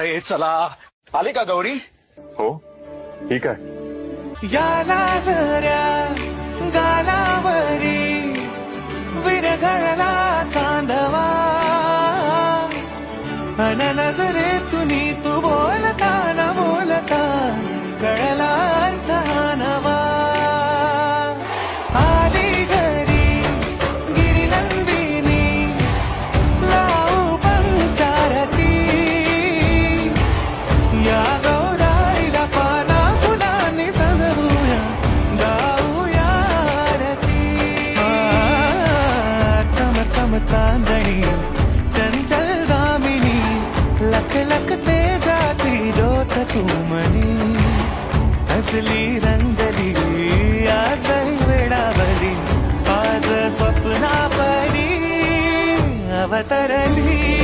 ए चला, आली का गौरी? हो ठीक आहे. याला जऱ्या गालावरी विरघळला चांदवा अन नजरेतून तू बोलता न बोलता कळला अर्थ हा नवा. आली घरी गिरिनंदिनी लावू पंचारती या गौराईला पाना फुलांनी सजवूया गाऊया आरती. चम चम चांदणी चंचल दामिनी लख लख तेजाची ज्योत तू मनी सजली रंगली आजही वेळावरी आज स्वप्ना परी अवतरली.